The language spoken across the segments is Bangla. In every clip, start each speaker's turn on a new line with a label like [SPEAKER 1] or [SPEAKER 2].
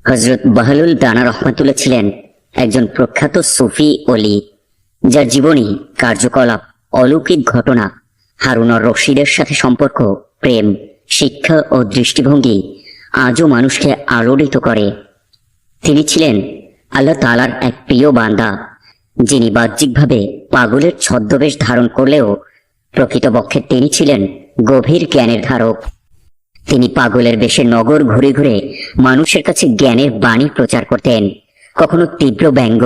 [SPEAKER 1] হযরত বাহলুল দানা রহমাতুল্লাহ ছিলেন একজন প্রখ্যাত সুফি অলি, যার জীবনী, কার্যকলাপ, অলৌকিক ঘটনা, হারুন আর রশিদের সাথে সম্পর্ক, প্রেম, শিক্ষা ও দৃষ্টিভঙ্গি আজও মানুষকে আলোড়িত করে। তিনি ছিলেন আল্লাহ তাআলার এক প্রিয় বান্দা, যিনি বাহ্যিকভাবে পাগলের ছদ্মবেশ ধারণ করলেও প্রকৃতপক্ষে তিনি ছিলেন গভীর জ্ঞানের ধারক। তিনি পাগলের বেশে নগর ঘুরে ঘুরে মানুষের কাছে জ্ঞানের বাণী প্রচার করতেন। কখনো তীব্র ব্যঙ্গ,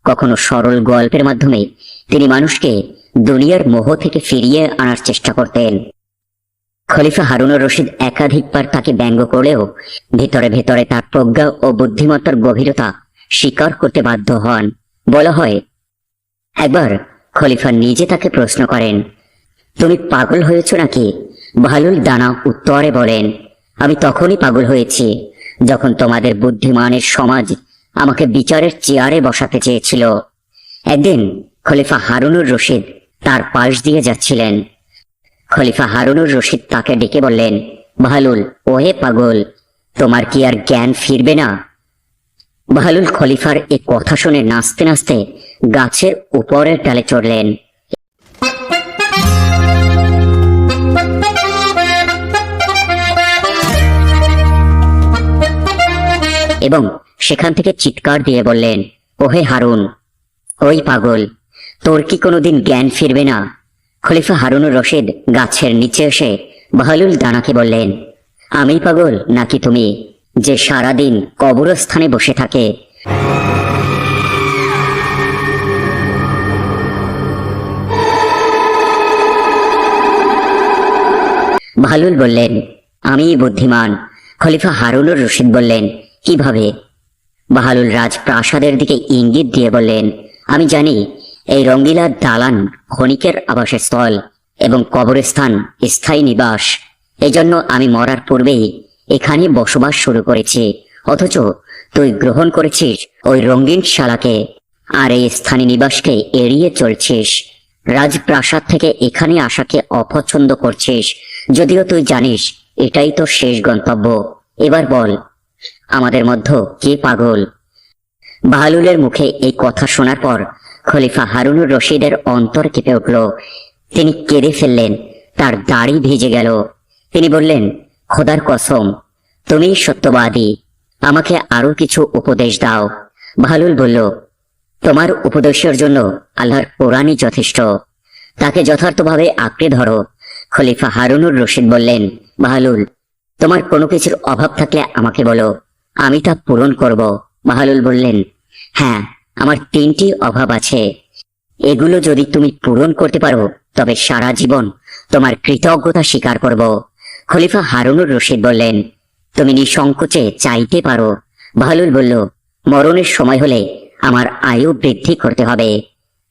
[SPEAKER 1] কখনো সরল গল্পের মাধ্যমে তিনি মানুষকে দুনিয়ার মোহ থেকে ফিরিয়ে আনার চেষ্টা করতেন। খলিফা হারুনুর রশিদ একাধিকবার তাকে ব্যঙ্গ করলেও ভেতরে ভেতরে তার প্রজ্ঞা ও বুদ্ধিমত্তার গভীরতা স্বীকার করতে বাধ্য হন। বলা হয়, একবার খলিফা নিজে তাকে প্রশ্ন করেন, তুমি পাগল হয়েছ নাকি? বাহলুল দানা উত্তরে বলেন, আমি তখনই পাগল হয়েছি যখন তোমাদের বুদ্ধিমানের সমাজ আমাকে বিচারের চেয়ারে বসাতে চেয়েছিল। একদিন খলিফা হারুনুর রশিদ তার পাশ দিয়ে যাচ্ছিলেন। খলিফা হারুনুর রশিদ তাকে ডেকে বললেন, বাহলুল, ওহে পাগল, তোমার কি আর জ্ঞান ফিরবে না? বাহলুল খলিফার এ কথা শুনে নাচতে নাচতে গাছের উপরের ডালে চড়লেন এবং সেখান থেকে চিৎকার দিয়ে বললেন, ওহে হারুন, ওই পাগল, তোর কি কোনোদিন জ্ঞান ফিরবে না? খলিফা হারুনুর রশিদ গাছের নিচে এসে বাহলুল দানাকে বললেন, আমি পাগল নাকি তুমি, যে সারাদিন কবরস্থানে বসে থাকে? বাহলুল বললেন, আমি বুদ্ধিমান। খলিফা হারুনুর রশিদ বললেন, কিভাবে? বাহলুল রাজপ্রাসাদের দিকে ইঙ্গিত দিয়ে বললেন, আমি জানি এই রঙ্গিলা দালান ক্ষণিকের আবাসস্থল এবং কবরস্থান স্থায়ী নিবাস। এজন্য আমি মরার পূর্বেই এখানে বসবাস শুরু করেছি, অথচ তুই গ্রহণ করেছিস ওই রঙিন শালাকে আর এই স্থানীয় নিবাসকে এড়িয়ে চলছিস। রাজপ্রাসাদ থেকে এখানে আসাকে অপছন্দ করছিস, যদিও তুই জানিস এটাই তোর শেষ গন্তব্য। এবার বল, আমাদের মধ্যে কে পাগল? বাহলুলের মুখে এই কথা শোনার পর খলিফা হারুনুর রশিদের অন্তর কেঁপে উঠল। তিনি কেঁদে ফেললেন, তার দাড়ি ভিজে গেল। তিনি বললেন, খোদার কসম, তুমি সত্যবাদী, আমাকে আরো কিছু উপদেশ দাও। বাহলুল বলল, তোমার উপদেশের জন্য আল্লাহর কোরআনই যথেষ্ট, তাকে যথার্থভাবে আঁকড়ে ধরো। খলিফা হারুনুর রশিদ বললেন, বাহলুল, তোমার কোনো কিছুর অভাব থাকলে আমাকে বলো, আমি তা পূরণ করব। বাহলুল বললেন, হ্যাঁ, আমার 3টি অভাব আছে। এগুলো যদি তুমি পূরণ করতে পারো তবে সারা জীবন তোমার কৃতজ্ঞতা স্বীকার করব। খলিফা হারুনুর রশিদ বললেন, তুমি নিঃসংকোচে চাইতে পারো। বাহলুল বলল, মরণের সময় হলে আমার আয়ু বৃদ্ধি করতে হবে।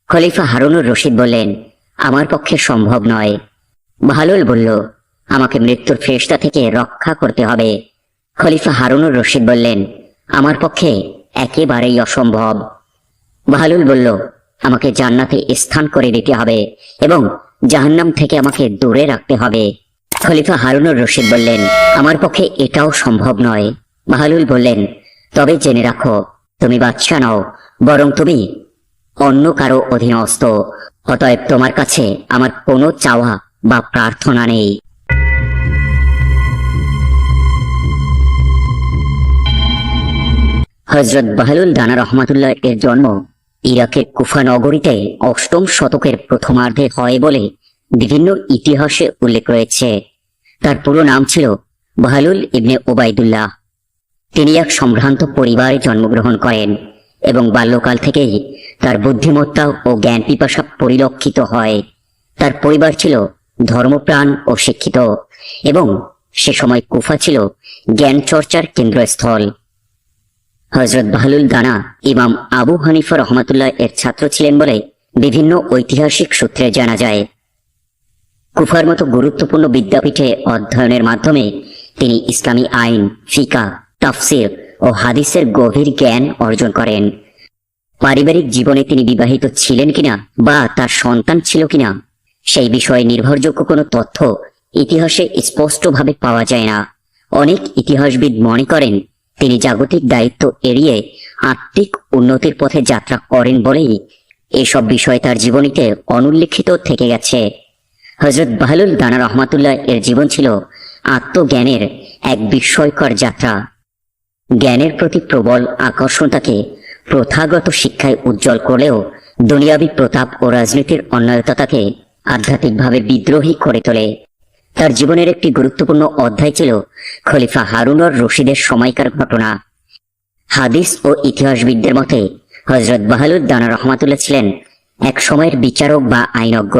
[SPEAKER 1] খলিফা হারুনুর রশিদ বললেন, আমার পক্ষে সম্ভব নয়। বাহলুল বলল, আমাকে মৃত্যুর ফেরেশতা থেকে রক্ষা করতে হবে। খলিফা হারুনুর রশিদ বললেন, আমার পক্ষে একেবারেই অসম্ভব। বাহলুল বলল, আমাকে জান্নাতে স্থান করে দিতে হবে এবং জাহান্নাম থেকে আমাকে দূরে রাখতে হবে। খলিফা হারুনুর রশিদ বললেন, আমার পক্ষে এটাও সম্ভব নয়। বাহলুল বললেন, তবে জেনে রাখো, তুমি বাদশা নও, বরং তুমি অন্য কারো অধীনস্থ। অতএব তোমার কাছে আমার কোনো চাওয়া বা প্রার্থনা নেই। হযরত বাহলুল দানা রহমাতুল্লাহ এর জন্ম ইরাকের কুফা নগরীতে 8ম শতকের প্রথমার্ধে হয় বলে বিভিন্ন ইতিহাসে উল্লেখ রয়েছে। তার পুরো নাম ছিল বাহলুল ইবনে ওবাইদুল্লাহ। তিনি এক সম্ভ্রান্ত পরিবারে জন্মগ্রহণ করেন এবং বাল্যকাল থেকেই তার বুদ্ধিমত্তা ও জ্ঞান পিপাসা পরিলক্ষিত হয়। তার পরিবার ছিল ধর্মপ্রাণ ও শিক্ষিত এবং সে সময় কুফা ছিল জ্ঞান চর্চার কেন্দ্রস্থল। হযরত বাহলুল দানা ইমাম আবু হানিফা রহমাতুল্লাহ এর ছাত্র ছিলেন বলে বিভিন্ন ঐতিহাসিক সূত্রে জানা যায়। কুফার মতো গুরুত্বপূর্ণ বিদ্যাপীঠে অধ্যয়নের মাধ্যমে তিনি ইসলামী আইন, ফিকা, তাফসির ও হাদিসের গভীর জ্ঞান অর্জন করেন। পারিবারিক জীবনে তিনি বিবাহিত ছিলেন কিনা বা তার সন্তান ছিল কিনা সেই বিষয়ে নির্ভরযোগ্য কোনো তথ্য ইতিহাসে স্পষ্টভাবে পাওয়া যায় না। অনেক ইতিহাসবিদ মনে করেন তিনি জাগতিক দায়িত্ব এড়িয়ে আত্মিক উন্নতির পথে যাত্রা করেন বলেই এসব বিষয় তার জীবনীতে অনুল্লিখিত থেকে গেছে। হযরত বাহলুল দানা রহমাতুল্লাহ এর জীবন ছিল আত্মজ্ঞানের এক বিস্ময়কর যাত্রা। জ্ঞানের প্রতি প্রবল আকর্ষণ তাকে প্রথাগত শিক্ষায় উজ্জ্বল করলেও দুনিয়াবী প্রতাপ ও রাজনীতির অন্যায়তা তাকে আধ্যাত্মিকভাবে বিদ্রোহী করে তোলে। তার জীবনের একটি গুরুত্বপূর্ণ অধ্যায় ছিল খলিফা হারুনুর রশিদের সময়কার ঘটনা। হাদিস ও ইতিহাসবিদদের মতে হযরত বাহলুল দানা রহমাতুল্লাহ ছিলেন এক সময়ের বিচারক বা আইনজ্ঞ,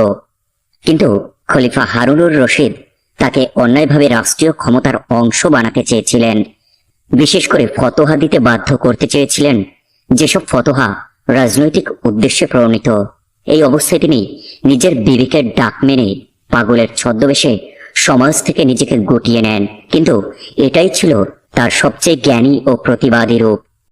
[SPEAKER 1] কিন্তু খলিফা হারুনুর রশিদ তাকে অন্যায়ভাবে রাষ্ট্রীয় ক্ষমতার অংশ বানাতে চেয়েছিলেন। বিশেষ করে ফতোহা দিতে বাধ্য করতে চেয়েছিলেন, যেসব ফতোহা রাজনৈতিক উদ্দেশ্যে প্রণীত। এই অবস্থায় তিনি নিজের বিবেকের ডাক মেনে পাগলের ছদ্মবেশে সমাজ থেকে নিজেকে গুটিয়ে নেন, কিন্তু এটাই ছিল তার সবচেয়ে জ্ঞানী ও প্রতিবাদী রূপ।